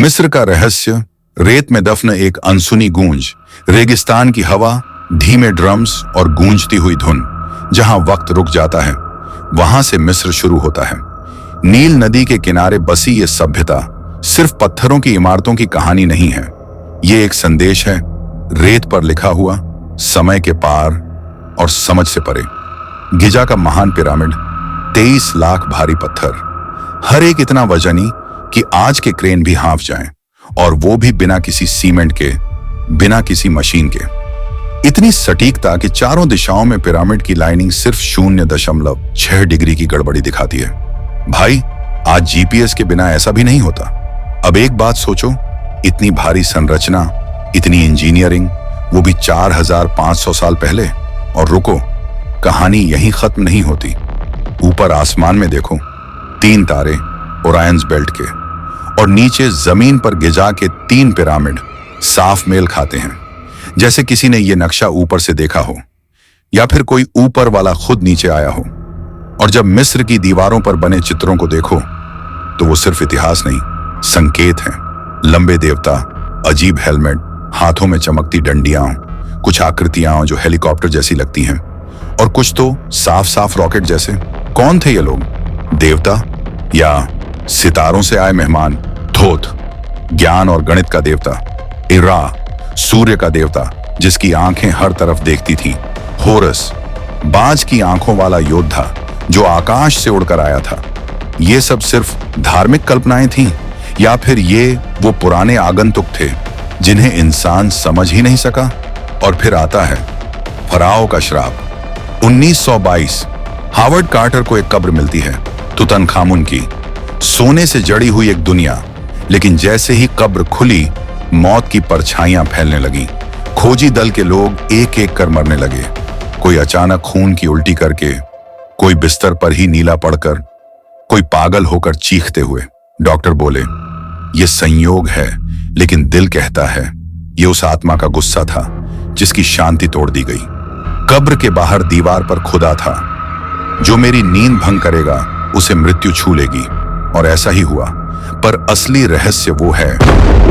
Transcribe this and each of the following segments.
मिस्र का रहस्य, रेत में दफन एक अनसुनी गूंज, रेगिस्तान की हवा, धीमे ड्रम्स और गूंजती हुई धुन। जहां वक्त रुक जाता है वहां से मिस्र शुरू होता है। नील नदी के किनारे बसी ये सभ्यता सिर्फ पत्थरों की इमारतों की कहानी नहीं है। ये एक संदेश है, रेत पर लिखा हुआ, समय के पार और समझ से परे। गिजा का महान पिरामिड, 23 लाख भारी पत्थर, हर एक इतना वजनी कि आज के क्रेन भी हाँफ जाएं, और वो भी बिना किसी सीमेंट के, बिना किसी मशीन के। इतनी सटीकता कि चारों दिशाओं में पिरामिड की लाइनिंग सिर्फ 0.6 डिग्री की गड़बड़ी दिखाती है। भाई, आज जीपीएस के बिना ऐसा भी नहीं होता। अब एक बात सोचो, इतनी भारी संरचना, इतनी इंजीनियरिंग, वो भी 4500 साल पहले। और रुको, कहानी यहीं खत्म नहीं होती। ऊपर आसमान में देखो, 3 तारे ओरायंस बेल्ट के, और नीचे जमीन पर गिजा के 3 पिरामिड साफ मेल खाते हैं, जैसे किसी ने यह नक्शा ऊपर से देखा हो, या फिर कोई ऊपर वाला खुद नीचे आया हो। और जब मिस्र की दीवारों पर बने चित्रों को देखो तो वो सिर्फ इतिहास नहीं, संकेत हैं। लंबे देवता, अजीब हेलमेट, हाथों में चमकती डंडियां, कुछ आकृतियां जो हेलीकॉप्टर जैसी लगती हैं, और कुछ तो साफ साफ रॉकेट जैसे। कौन थे ये लोग? देवता या सितारों से आए मेहमान? थोथ, ज्ञान और गणित का देवता। इरा, सूर्य का देवता जिसकी आंखें हर तरफ देखती थीं। होरस, बाज की आंखों वाला योद्धा जो आकाश से उड़कर आया था। ये सब सिर्फ धार्मिक कल्पनाएं थीं, या फिर ये वो पुराने आगंतुक थे जिन्हें इंसान समझ ही नहीं सका? और फिर आता है फराओ का श्राप। 1922 हावर्ड कार्टर को एक कब्र मिलती है, तुतनखामुन की, सोने से जड़ी हुई एक दुनिया। लेकिन जैसे ही कब्र खुली, मौत की परछाइयां फैलने लगी। खोजी दल के लोग एक एक कर मरने लगे, कोई अचानक खून की उल्टी करके, कोई बिस्तर पर ही नीला पड़कर, कोई पागल होकर चीखते हुए। डॉक्टर बोले, ये संयोग है, लेकिन दिल कहता है ये उस आत्मा का गुस्सा था जिसकी शांति तोड़ दी गई। कब्र के बाहर दीवार पर खुदा था, जो मेरी नींद भंग करेगा उसे मृत्यु छू लेगी। और ऐसा ही हुआ। पर असली रहस्य वो है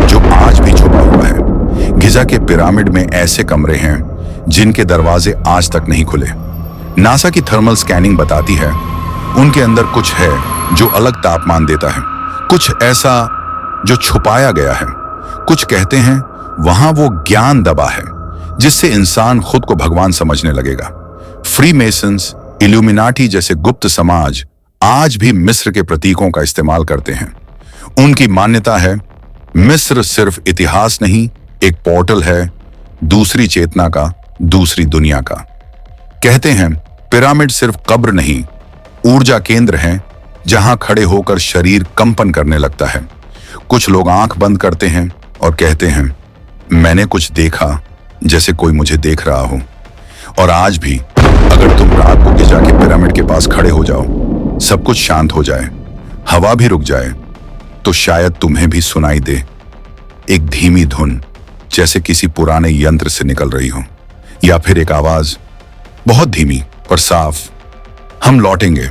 जो आज भी छुपा हुआ है। गिजा के पिरामिड में ऐसे कमरे हैं जिनके दरवाजे आज तक नहीं खुले। नासा की थर्मल स्कैनिंग बताती है उनके अंदर कुछ है जो अलग तापमान देता है, कुछ ऐसा जो छुपाया गया है। कुछ कहते हैं वहां वो ज्ञान दबा है जिससे इंसान खुद को भगवान समझने लगेगा। फ्री मेसन्स, इल्यूमिनाटी जैसे गुप्त समाज आज भी मिस्र के प्रतीकों का इस्तेमाल करते हैं। उनकी मान्यता है मिस्र सिर्फ इतिहास नहीं, एक पोर्टल है दूसरी चेतना का, दूसरी दुनिया का। कहते हैं पिरामिड सिर्फ कब्र नहीं, ऊर्जा केंद्र हैं जहां खड़े होकर शरीर कंपन करने लगता है। कुछ लोग आंख बंद करते हैं और कहते हैं मैंने कुछ देखा, जैसे कोई मुझे देख रहा हो। और आज भी अगर तुम रात को गिजा के पिरामिड के पास खड़े हो जाओ, सब कुछ शांत हो जाए, हवा भी रुक जाए, तो शायद तुम्हें भी सुनाई दे एक धीमी धुन, जैसे किसी पुराने यंत्र से निकल रही हो, या फिर एक आवाज बहुत धीमी पर साफ, हम लौटेंगे।